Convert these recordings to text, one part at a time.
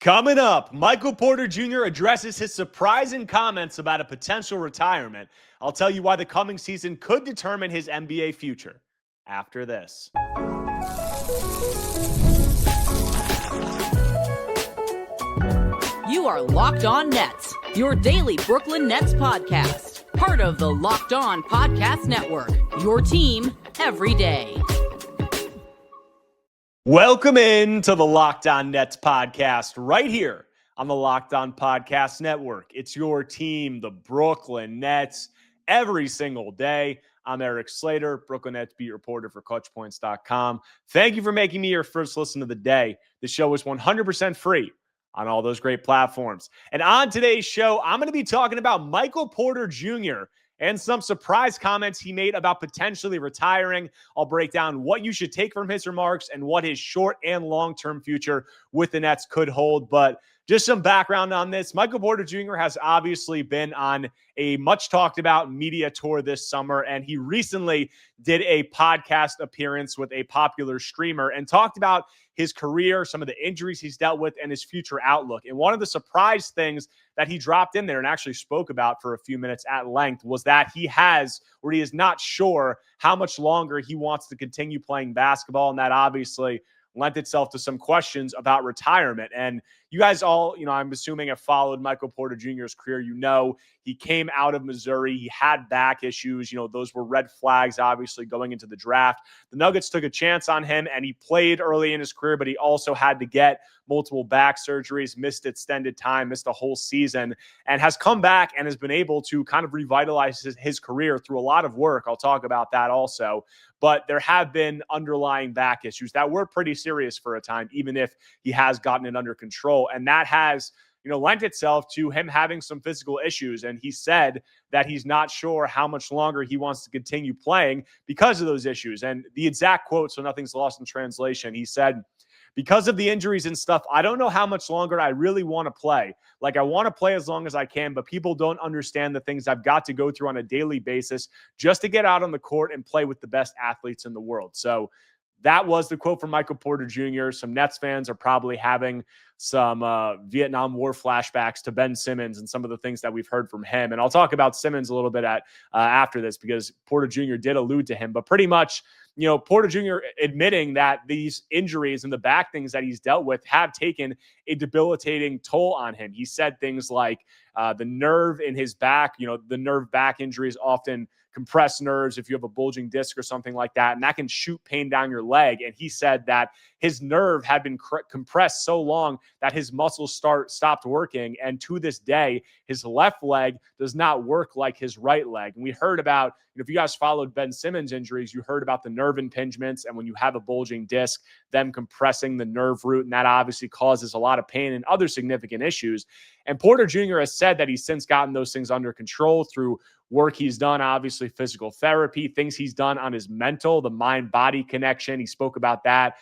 Coming up, Michael Porter Jr. addresses his surprising comments about a potential retirement. I'll tell you why the coming season could determine his NBA future after this. You are Locked On Nets, your daily Brooklyn Nets podcast. Part of the Locked On Podcast Network, your team every day. Welcome in to the Locked On Nets podcast right here on the Locked On Podcast Network. It's your team, the Brooklyn Nets, every single day. I'm Erik Slater, Brooklyn Nets beat reporter for ClutchPoints.com. Thank you for making me your first listen of the day. The show is 100% free on all those great platforms. And on today's show, I'm going to be talking about Michael Porter Jr. and some surprise comments he made about potentially retiring. I'll break down what you should take from his remarks and what his short and long-term future with the Nets could hold. But just some background on this. Michael Porter Jr. has obviously been on a much talked about media tour this summer, and he recently did a podcast appearance with a popular streamer and talked about his career, some of the injuries he's dealt with, and his future outlook. And one of the surprise things that he dropped in there and actually spoke about for a few minutes at length was that he is not sure how much longer he wants to continue playing basketball. And that obviously lent itself to some questions about retirement. And you guys all, I'm assuming have followed Michael Porter Jr.'s career. He came out of Missouri. He had back issues. Those were red flags, obviously, going into the draft. The Nuggets took a chance on him, and he played early in his career, but he also had to get multiple back surgeries, missed extended time, missed a whole season, and has come back and has been able to kind of revitalize his career through a lot of work. I'll talk about that also. But there have been underlying back issues that were pretty serious for a time, even if he has gotten it under control. And that has, lent itself to him having some physical issues. And he said that he's not sure how much longer he wants to continue playing because of those issues. And the exact quote, so nothing's lost in translation, he said, "Because of the injuries and stuff, I don't know how much longer I really want to play. Like, I want to play as long as I can, but people don't understand the things I've got to go through on a daily basis just to get out on the court and play with the best athletes in the world." So that was the quote from Michael Porter Jr. Some Nets fans are probably having some Vietnam War flashbacks to Ben Simmons and some of the things that we've heard from him. And I'll talk about Simmons a little bit after this because Porter Jr. did allude to him. But pretty much, Porter Jr. admitting that these injuries and the back things that he's dealt with have taken a debilitating toll on him. He said things like the nerve in his back, the nerve back injuries often compress nerves if you have a bulging disc or something like that, and that can shoot pain down your leg. And he said that his nerve had been compressed so long that his muscles stopped working. And to this day, his left leg does not work like his right leg. And we heard about, if you guys followed Ben Simmons' injuries, you heard about the nerve impingements. And when you have a bulging disc, them compressing the nerve root, and that obviously causes a lot of pain and other significant issues. And Porter Jr. has said that he's since gotten those things under control through work he's done, obviously physical therapy, things he's done on his mental, the mind-body connection. He spoke about that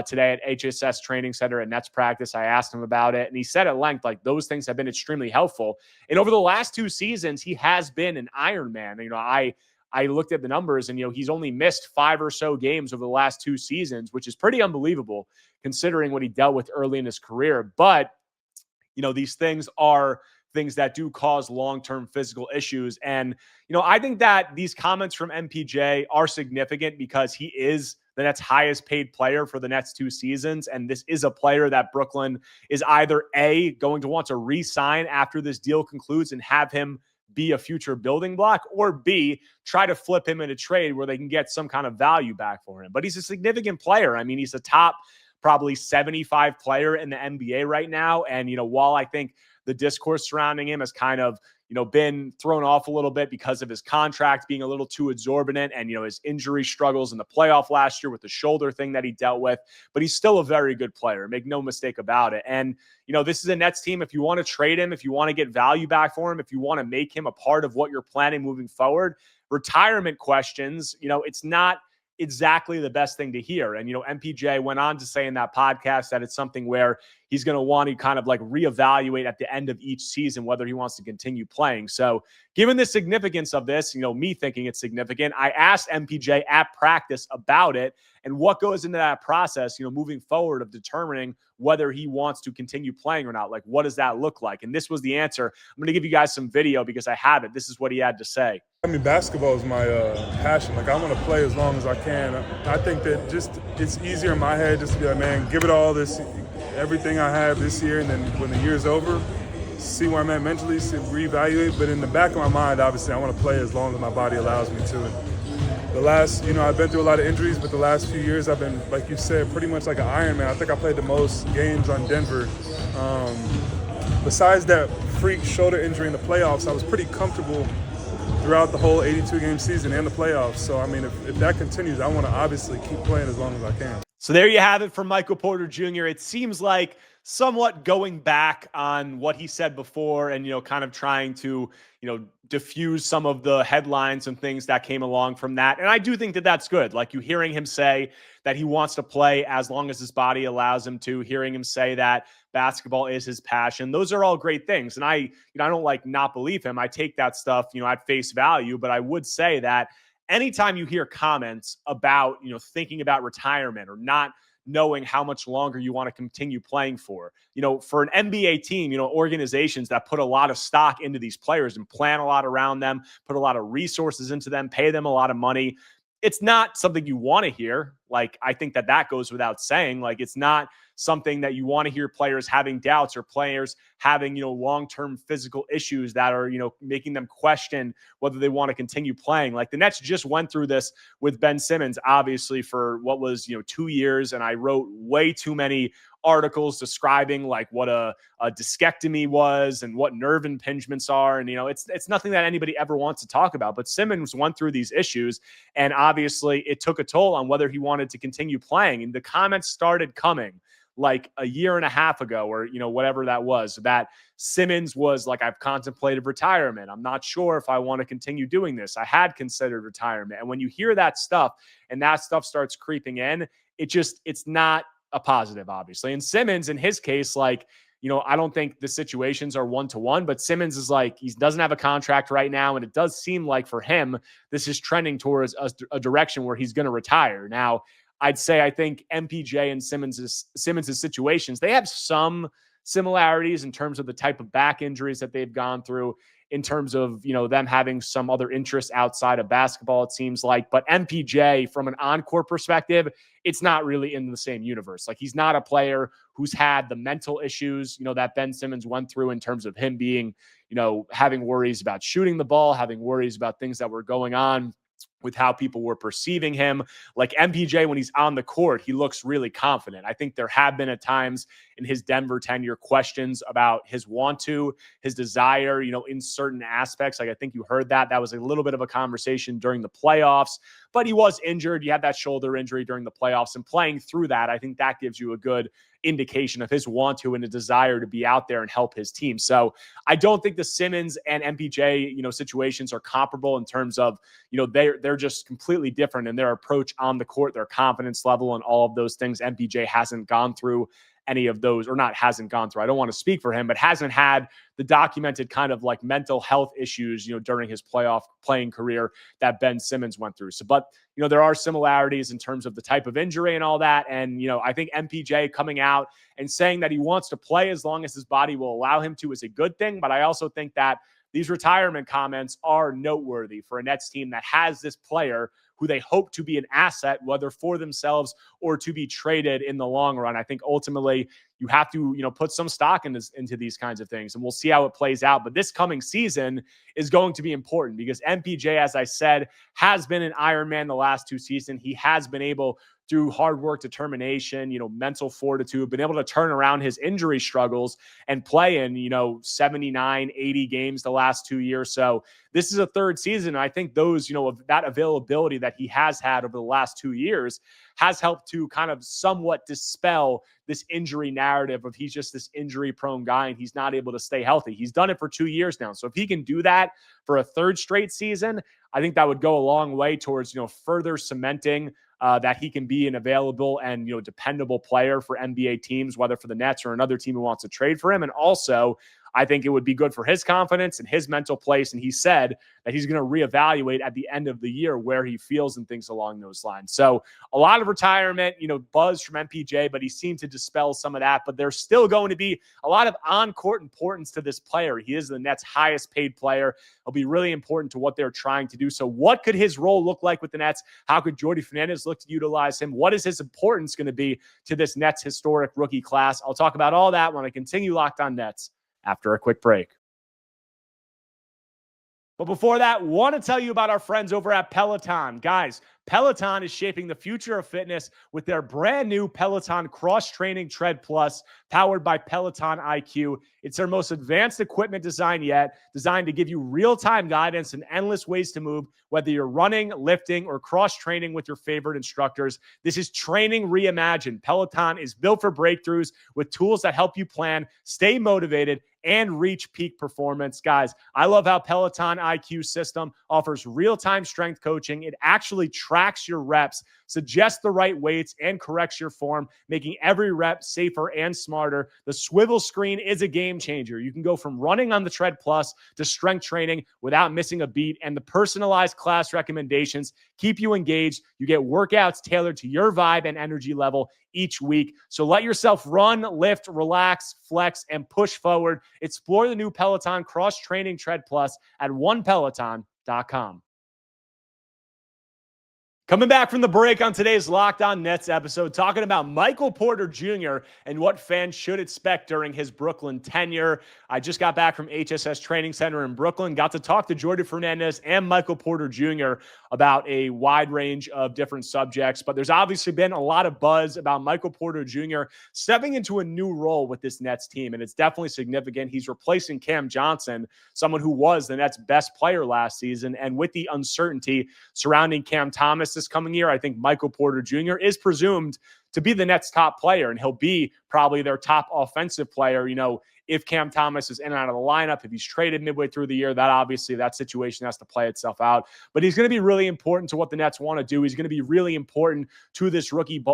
today at HSS Training Center at Nets practice. I asked him about it, and he said at length, like, those things have been extremely helpful. And over the last 2 seasons, he has been an Iron Man. I looked at the numbers, and he's only missed 5 or so games over the last 2 seasons, which is pretty unbelievable considering what he dealt with early in his career. But these things are things that do cause long-term physical issues. And, I think that these comments from MPJ are significant because he is the Nets' highest paid player for the Nets 2 seasons. And this is a player that Brooklyn is either A, going to want to re-sign after this deal concludes and have him be a future building block, or B, try to flip him in a trade where they can get some kind of value back for him. But he's a significant player. I mean, he's a top probably 75 player in the NBA right now. And, while I think the discourse surrounding him has kind of, been thrown off a little bit because of his contract being a little too exorbitant and, his injury struggles in the playoff last year with the shoulder thing that he dealt with, but he's still a very good player. Make no mistake about it. And, this is a Nets team. If you want to trade him, if you want to get value back for him, if you want to make him a part of what you're planning moving forward, retirement questions, it's not exactly the best thing to hear. And, MPJ went on to say in that podcast that it's something where he's going to want to kind of like reevaluate at the end of each season whether he wants to continue playing. So given the significance of this, me thinking it's significant, I asked MPJ at practice about it and what goes into that process, moving forward of determining whether he wants to continue playing or not. Like, what does that look like? And this was the answer. I'm going to give you guys some video because I have it. This is what he had to say. I mean, basketball is my passion. Like, I want to play as long as I can. I think that just it's easier in my head just to be like, man, give it all everything I have this year, and then when the year's over, see where I'm at mentally, reevaluate. But in the back of my mind, obviously, I want to play as long as my body allows me to. And the last, I've been through a lot of injuries, but the last few years I've been, like you said, pretty much like an Iron Man. I think I played the most games on Denver. Besides that freak shoulder injury in the playoffs, I was pretty comfortable throughout the whole 82-game season and the playoffs. So, I mean, if that continues, I want to obviously keep playing as long as I can. So there you have it from Michael Porter Jr. It seems like somewhat going back on what he said before and, kind of trying to, diffuse some of the headlines and things that came along from that. And I do think that that's good. Like, you hearing him say that he wants to play as long as his body allows him to, hearing him say that basketball is his passion. Those are all great things. And I don't like not believe him. I take that stuff, at face value, but I would say that anytime you hear comments about, thinking about retirement or not knowing how much longer you want to continue playing for an NBA team, organizations that put a lot of stock into these players and plan a lot around them, put a lot of resources into them, pay them a lot of money. It's not something you want to hear. Like, I think that goes without saying. Like, it's not something that you want to hear players having doubts or players having, long-term physical issues that are, making them question whether they want to continue playing. Like, the Nets just went through this with Ben Simmons, obviously, for what was, 2 years. And I wrote way too many articles describing like what a discectomy was and what nerve impingements are. And, it's nothing that anybody ever wants to talk about, but Simmons went through these issues and obviously it took a toll on whether he wanted to continue playing. And the comments started coming like a year and a half ago or, whatever that was, that Simmons was like, I've contemplated retirement. I'm not sure if I want to continue doing this. I had considered retirement. And when you hear that stuff and that stuff starts creeping in, it's not a positive, obviously. And Simmons, in his case, like, I don't think the situations are one-to-one, but Simmons is like, he doesn't have a contract right now. And it does seem like for him, this is trending towards a direction where he's going to retire. Now, I'd say I think MPJ and Simmons' situations, they have some similarities in terms of the type of back injuries that they've gone through, in terms of, them having some other interests outside of basketball, it seems like. But MPJ, from an on-court perspective, it's not really in the same universe. Like, he's not a player who's had the mental issues, that Ben Simmons went through in terms of him being, having worries about shooting the ball, having worries about things that were going on with how people were perceiving him. Like, MPJ, when he's on the court, he looks really confident. I think there have been at times in his Denver tenure questions about his his desire, in certain aspects. Like, I think you heard that. That was a little bit of a conversation during the playoffs, but he was injured. You had that shoulder injury during the playoffs, and playing through that, I think that gives you a good indication of his and a desire to be out there and help his team. So I don't think the Simmons and MPJ, situations are comparable in terms of, they're just completely different in their approach on the court, their confidence level, and all of those things. MPJ hasn't gone through any of those, or not hasn't gone through, I don't want to speak for him, but hasn't had the documented kind of like mental health issues, during his playoff playing career that Ben Simmons went through. So, but, there are similarities in terms of the type of injury and all that. And, I think MPJ coming out and saying that he wants to play as long as his body will allow him to is a good thing. But I also think that these retirement comments are noteworthy for a Nets team that has this player who they hope to be an asset, whether for themselves or to be traded in the long run. I think ultimately you have to, put some stock into these kinds of things, and we'll see how it plays out. But this coming season is going to be important because MPJ, as I said, has been an Iron Man the last 2 seasons. He has been able, through hard work, determination, mental fortitude, been able to turn around his injury struggles and play in, 79, 80 games the last 2 years. So this is a third season. I think those, of that availability that he has had over the last 2 years has helped to kind of somewhat dispel this injury narrative of he's just this injury-prone guy and he's not able to stay healthy. He's done it for 2 years now. So if he can do that for a third straight season, I think that would go a long way towards, further cementing that he can be an available and, dependable player for NBA teams, whether for the Nets or another team who wants to trade for him. And also, I think it would be good for his confidence and his mental place. And he said that he's going to reevaluate at the end of the year where he feels and things along those lines. So a lot of retirement, buzz from MPJ, but he seemed to dispel some of that. But there's still going to be a lot of on-court importance to this player. He is the Nets' highest paid player. It'll be really important to what they're trying to do. So what could his role look like with the Nets? How could Jordi Fernandez look to utilize him? What is his importance going to be to this Nets historic rookie class? I'll talk about all that when I continue Locked On Nets after a quick break. But before that, want to tell you about our friends over at Peloton. Guys, Peloton is shaping the future of fitness with their brand new Peloton Cross Training Tread Plus, powered by Peloton IQ. It's their most advanced equipment design yet, designed to give you real-time guidance and endless ways to move, whether you're running, lifting, or cross-training with your favorite instructors. This is training reimagined. Peloton is built for breakthroughs with tools that help you plan, stay motivated, and reach peak performance. Guys, I love how Peloton IQ system offers real-time strength coaching. It actually tracks your reps, suggests the right weights, and corrects your form, making every rep safer and smarter. The swivel screen is a game changer. You can go from running on the Tread Plus to strength training without missing a beat, and the personalized class recommendations keep you engaged. You get workouts tailored to your vibe and energy level each week. So let yourself run, lift, relax, flex, and push forward. Explore the new Peloton Cross Training Tread Plus at onepeloton.com. Coming back from the break on today's Locked On Nets episode, talking about Michael Porter Jr. and what fans should expect during his Brooklyn tenure. I just got back from HSS Training Center in Brooklyn, got to talk to Jordi Fernandez and Michael Porter Jr. about a wide range of different subjects, but there's obviously been a lot of buzz about Michael Porter Jr. stepping into a new role with this Nets team, and it's definitely significant. He's replacing Cam Johnson, someone who was the Nets' best player last season, and with the uncertainty surrounding Cam Thomas this coming year, I think Michael Porter Jr. is presumed to be the Nets' top player, and he'll be probably their top offensive player, if Cam Thomas is in and out of the lineup, if he's traded midway through the year, that situation has to play itself out. But he's going to be really important to what the Nets want to do. He's going to be really important to this rookie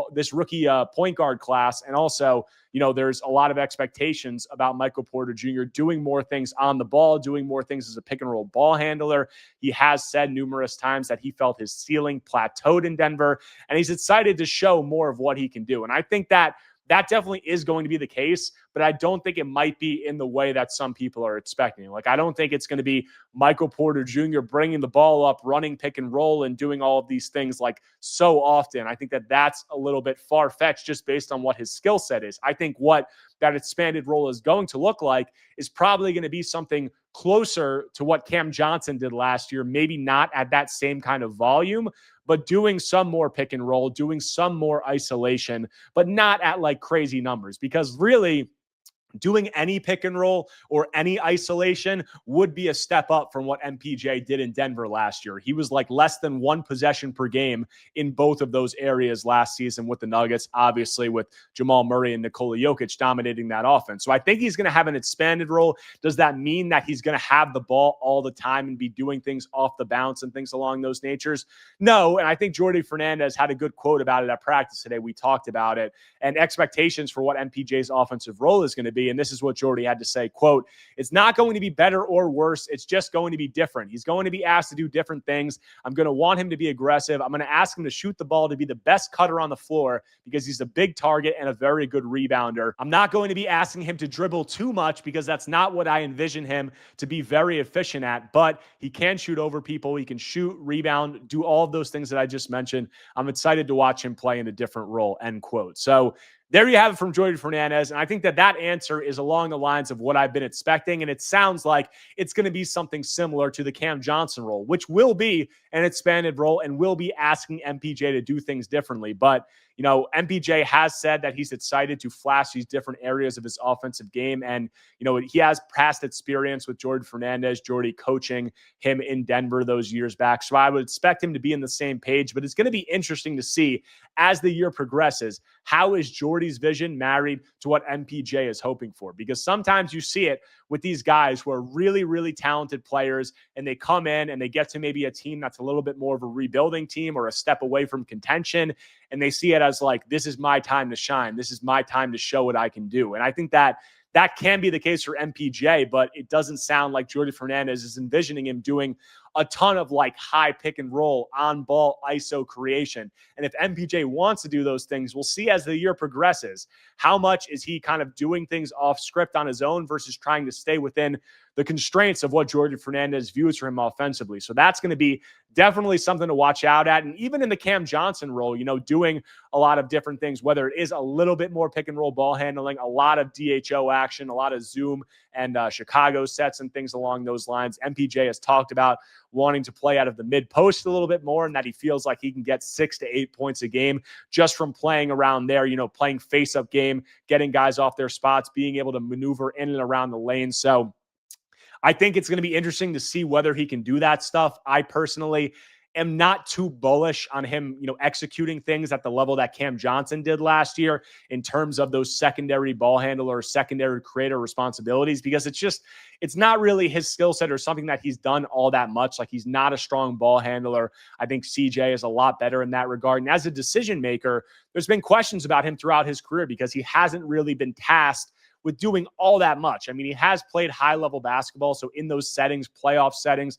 point guard class. And also, there's a lot of expectations about Michael Porter Jr. doing more things on the ball, doing more things as a pick and roll ball handler. He has said numerous times that he felt his ceiling plateaued in Denver, and he's excited to show more of what he can do. And I think that definitely is going to be the case, but I don't think it might be in the way that some people are expecting. I don't think it's going to be Michael Porter Jr. bringing the ball up, running pick and roll, and doing all of these things so often. I think that that's a little bit far-fetched just based on what his skill set is. I think what that expanded role is going to look like is probably going to be something closer to what Cam Johnson did last year, maybe not at that same kind of volume, but doing some more pick and roll, doing some more isolation, but not at crazy numbers, because really doing any pick and roll or any isolation would be a step up from what MPJ did in Denver last year. He was less than one possession per game in both of those areas last season with the Nuggets, obviously with Jamal Murray and Nikola Jokic dominating that offense. So I think he's going to have an expanded role. Does that mean that he's going to have the ball all the time and be doing things off the bounce and things along those natures? No. And I think Jordi Fernandez had a good quote about it at practice today. We talked about it and expectations for what MPJ's offensive role is going to be. And this is what Jordi had to say, quote, "It's not going to be better or worse. It's just going to be different. He's going to be asked to do different things. I'm going to want him to be aggressive. I'm going to ask him to shoot the ball, to be the best cutter on the floor because he's a big target and a very good rebounder. I'm not going to be asking him to dribble too much because that's not what I envision him to be very efficient at, but he can shoot over people. He can shoot, rebound, do all of those things that I just mentioned. I'm excited to watch him play in a different role," end quote. So there you have it from Jordi Fernandez. And I think that answer is along the lines of what I've been expecting. And it sounds like it's going to be something similar to the Cam Johnson role, which will be an expanded role and will be asking MPJ to do things differently. But, MPJ has said that he's excited to flash these different areas of his offensive game. And, he has past experience with Jordi Fernandez, Jordi coaching him in Denver those years back. So I would expect him to be in the same page, but it's going to be interesting to see as the year progresses, how is Jordi's vision married to what MPJ is hoping for? Because sometimes you see it with these guys who are really, really talented players, and they come in and they get to maybe a team that's a little bit more of a rebuilding team or a step away from contention, and they see it as like, this is my time to shine. This is my time to show what I can do. And I think that can be the case for MPJ, but it doesn't sound like Jordi Fernandez is envisioning him doing a ton of like high pick and roll, on ball ISO creation. And if MPJ wants to do those things, we'll see as the year progresses, how much is he kind of doing things off script on his own versus trying to stay within the constraints of what Jordi Fernandez views for him offensively. So that's going to be definitely something to watch out at. And even in the Cam Johnson role, doing a lot of different things, whether it is a little bit more pick and roll ball handling, a lot of DHO action, a lot of zoom and Chicago sets and things along those lines. MPJ has talked about wanting to play out of the mid post a little bit more, and that he feels like he can get 6 to 8 points a game just from playing around there, playing face up game, getting guys off their spots, being able to maneuver in and around the lane. So I think it's going to be interesting to see whether he can do that stuff. I personally am not too bullish on him, executing things at the level that Cam Johnson did last year in terms of those secondary ball handler, secondary creator responsibilities, because it's not really his skill set or something that he's done all that much. Like, he's not a strong ball handler. I think CJ is a lot better in that regard. And as a decision maker, there's been questions about him throughout his career because he hasn't really been tasked with doing all that much. I mean, he has played high-level basketball, so in those settings, playoff settings,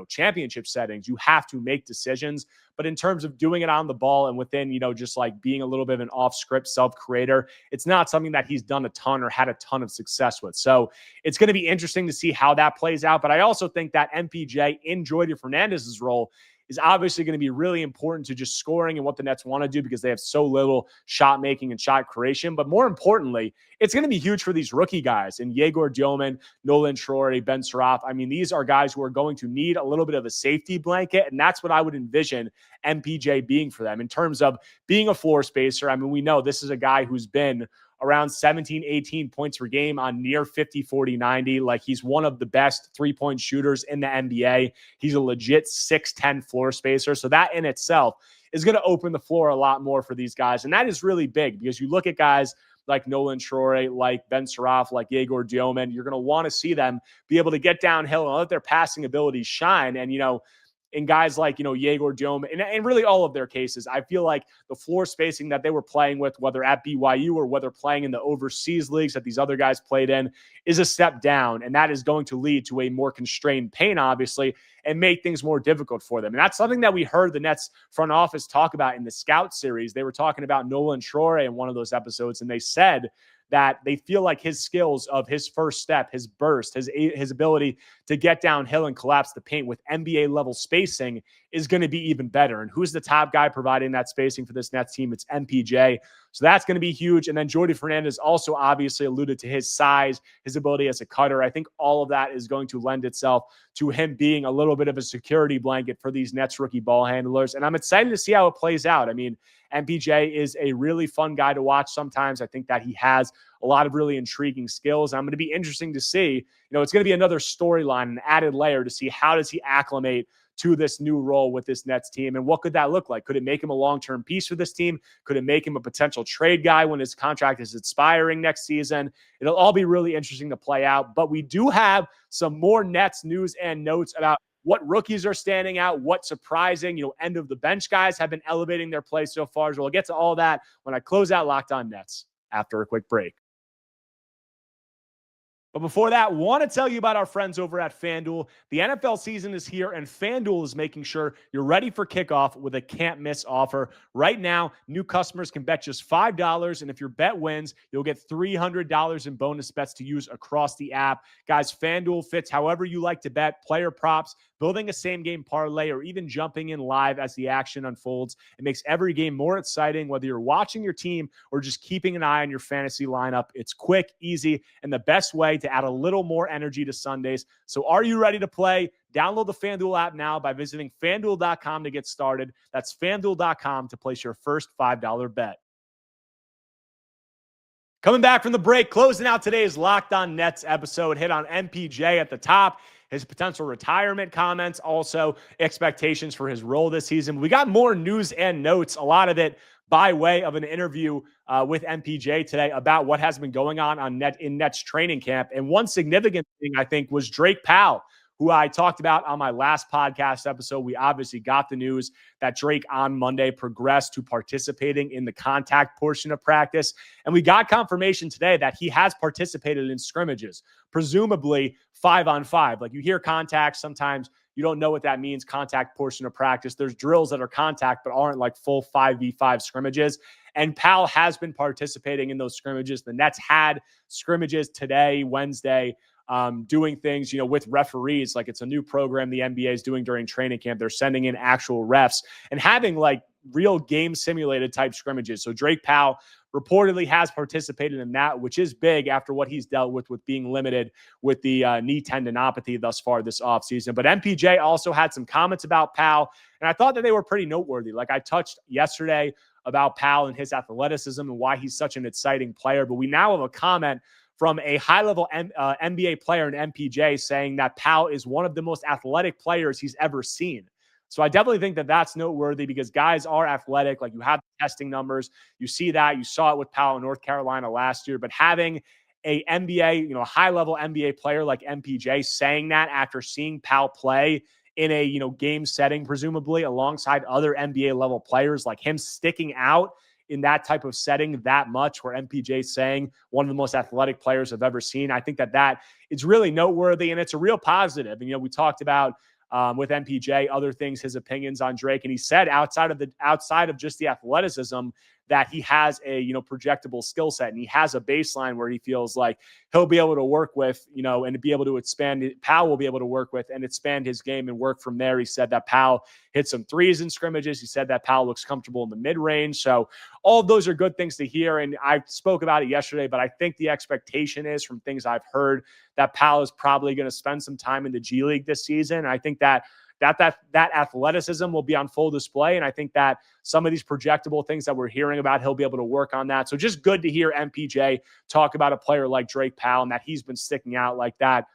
championship settings, you have to make decisions. But in terms of doing it on the ball and within, just like being a little bit of an off-script self-creator, it's not something that he's done a ton or had a ton of success with. So it's going to be interesting to see how that plays out. But I also think that MPJ in Jordi Fernandez's role is obviously going to be really important to just scoring and what the Nets want to do because they have so little shot making and shot creation. But more importantly, it's going to be huge for these rookie guys and Yegor Dioman, Nolan Troy, Ben Saraf. I mean, these are guys who are going to need a little bit of a safety blanket, and that's what I would envision MPJ being for them in terms of being a floor spacer. I mean, we know this is a guy who's been around 17, 18 points per game on near 50, 40, 90. Like, he's one of the best three-point shooters in the NBA. He's a legit 6'10 floor spacer. So that in itself is going to open the floor a lot more for these guys. And that is really big because you look at guys like Nolan Troy, like Ben Saraf, like Yegor Dioman, you're going to want to see them be able to get downhill and let their passing abilities shine. And, in guys like, Yegor Dioman, and really all of their cases, I feel like the floor spacing that they were playing with, whether at BYU or whether playing in the overseas leagues that these other guys played in, is a step down. And that is going to lead to a more constrained paint, obviously, and make things more difficult for them. And that's something that we heard the Nets front office talk about in the Scout series. They were talking about Nolan Troy in one of those episodes, and they said that they feel like his skills of his first step, his burst, his ability to get downhill and collapse the paint with NBA level spacing is going to be even better. And who's the top guy providing that spacing for this Nets team? It's MPJ. So that's going to be huge. And then Jordi Fernandez also obviously alluded to his size, his ability as a cutter. I think all of that is going to lend itself to him being a little bit of a security blanket for these Nets rookie ball handlers. And I'm excited to see how it plays out. I mean, MPJ is a really fun guy to watch sometimes. I think that he has a lot of really intriguing skills. I'm going to be interesting to see, it's going to be another storyline, an added layer to see how does he acclimate to this new role with this Nets team, and what could that look like? Could it make him a long-term piece for this team? Could it make him a potential trade guy when his contract is expiring next season? It'll all be really interesting to play out, but we do have some more Nets news and notes about what rookies are standing out, what's surprising, end of the bench guys have been elevating their play so far. So we'll get to all that when I close out Locked On Nets after a quick break. But before that, want to tell you about our friends over at FanDuel. The NFL season is here, and FanDuel is making sure you're ready for kickoff with a can't-miss offer. Right now, new customers can bet just $5, and if your bet wins, you'll get $300 in bonus bets to use across the app. Guys, FanDuel fits however you like to bet, player props, building a same-game parlay, or even jumping in live as the action unfolds. It makes every game more exciting, whether you're watching your team or just keeping an eye on your fantasy lineup. It's quick, easy, and the best way to add a little more energy to Sundays. So are you ready to play? Download the FanDuel app now by visiting FanDuel.com to get started. That's FanDuel.com to place your first $5 bet. Coming back from the break, closing out today's Locked On Nets episode, hit on MPJ at the top, his potential retirement comments, also expectations for his role this season. We got more news and notes, a lot of it by way of an interview with MPJ today about what has been going on in Nets training camp. And one significant thing, I think, was Drake Powell, who I talked about on my last podcast episode. We obviously got the news that Drake on Monday progressed to participating in the contact portion of practice. And we got confirmation today that he has participated in scrimmages, presumably 5-on-5. Like, you hear contact, sometimes you don't know what that means, contact portion of practice. There's drills that are contact but aren't like full 5v5 scrimmages. And Powell has been participating in those scrimmages. The Nets had scrimmages today, Wednesday, doing things, with referees. Like, it's a new program the NBA is doing during training camp. They're sending in actual refs and having like real game simulated type scrimmages. So Drake Powell reportedly has participated in that, which is big after what he's dealt with being limited with the knee tendinopathy thus far this offseason. But MPJ also had some comments about Powell, and I thought that they were pretty noteworthy. Like, I touched yesterday about Powell and his athleticism and why he's such an exciting player. But we now have a comment from a high-level NBA player in MPJ saying that Powell is one of the most athletic players he's ever seen. So I definitely think that that's noteworthy because guys are athletic. Like, you have the testing numbers. You see that. You saw it with Powell in North Carolina last year. But having a NBA, high-level NBA player like MPJ saying that after seeing Powell play in a, game setting, presumably alongside other NBA-level players, like him sticking out in that type of setting that much, where MPJ saying one of the most athletic players I've ever seen. I think that is really noteworthy, and it's a real positive. And, we talked about with MPJ, other things, his opinions on Drake. And he said outside of just the athleticism, that he has a, projectable skill set, and he has a baseline where he feels like he'll be able to work with, and be able to expand it. Powell will be able to work with and expand his game and work from there. He said that Powell hit some threes in scrimmages. He said that Powell looks comfortable in the mid-range. So all of those are good things to hear. And I spoke about it yesterday, but I think the expectation is, from things I've heard, that Powell is probably going to spend some time in the G League this season. And I think that athleticism will be on full display. And I think that some of these projectable things that we're hearing about, he'll be able to work on that. So just good to hear MPJ talk about a player like Drake Powell and that he's been sticking out like that.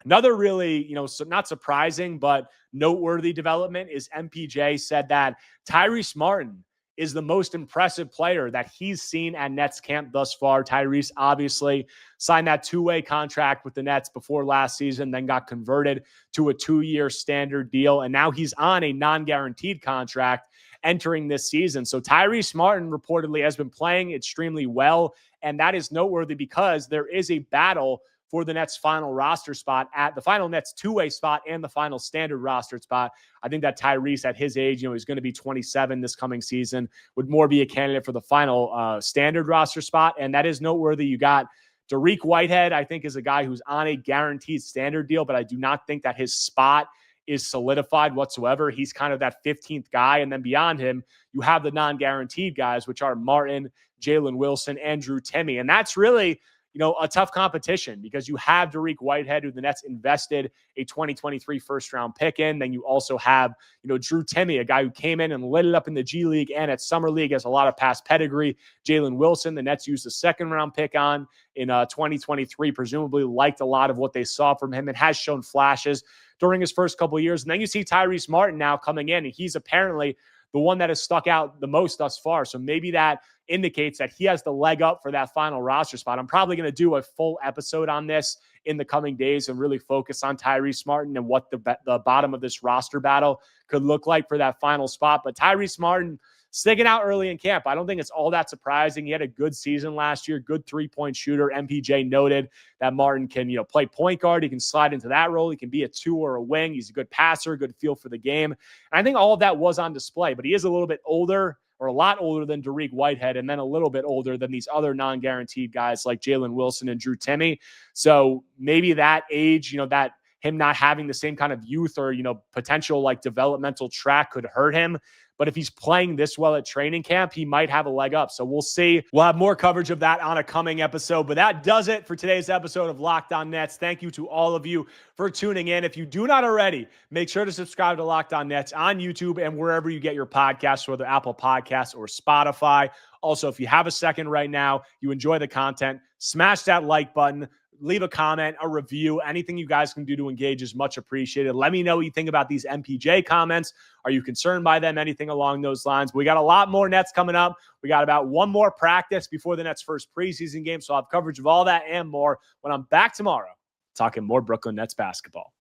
Another really, not surprising, but noteworthy development is MPJ said that Tyrese Martin is the most impressive player that he's seen at Nets camp thus far. Tyrese obviously signed that 2-way contract with the Nets before last season, then got converted to a 2-year standard deal, and now he's on a non-guaranteed contract entering this season. So Tyrese Martin reportedly has been playing extremely well, and that is noteworthy because there is a battle for the Nets' final roster spot, at the final Nets 2-way spot and the final standard roster spot. I think that Tyrese, at his age, he's going to be 27 this coming season, would more be a candidate for the final standard roster spot. And that is noteworthy. You got Dariq Whitehead, I think, is a guy who's on a guaranteed standard deal, but I do not think that his spot is solidified whatsoever. He's kind of that 15th guy. And then beyond him, you have the non-guaranteed guys, which are Martin, Jalen Wilson, and Drew Timme. And that's really, a tough competition because you have Dariq Whitehead, who the Nets invested a 2023 first-round pick in. Then you also have, Drew Timme, a guy who came in and lit it up in the G League and at Summer League, has a lot of past pedigree. Jalen Wilson, the Nets used a second-round pick on in 2023, presumably liked a lot of what they saw from him and has shown flashes during his first couple of years. And then you see Tyrese Martin now coming in, and he's apparently the one that has stuck out the most thus far. So maybe that indicates that he has the leg up for that final roster spot. I'm probably going to do a full episode on this in the coming days and really focus on Tyrese Martin and what the bottom of this roster battle could look like for that final spot. But Tyrese Martin sticking out early in camp, I don't think it's all that surprising. He had a good season last year, good three-point shooter. MPJ noted that Martin can, play point guard. He can slide into that role. He can be a 2 or a wing. He's a good passer, good feel for the game. And I think all of that was on display, but he is a little bit older, or a lot older than Dariq Whitehead, and then a little bit older than these other non-guaranteed guys like Jalen Wilson and Drew Timme. So maybe that age, that him not having the same kind of youth or, potential like developmental track could hurt him. But if he's playing this well at training camp, he might have a leg up. So we'll see. We'll have more coverage of that on a coming episode. But that does it for today's episode of Locked On Nets. Thank you to all of you for tuning in. If you do not already, make sure to subscribe to Locked On Nets on YouTube and wherever you get your podcasts, whether Apple Podcasts or Spotify. Also, if you have a second right now, you enjoy the content, smash that like button. Leave a comment, a review, anything you guys can do to engage is much appreciated. Let me know what you think about these MPJ comments. Are you concerned by them? Anything along those lines? We got a lot more Nets coming up. We got about one more practice before the Nets' first preseason game. So I'll have coverage of all that and more when I'm back tomorrow talking more Brooklyn Nets basketball.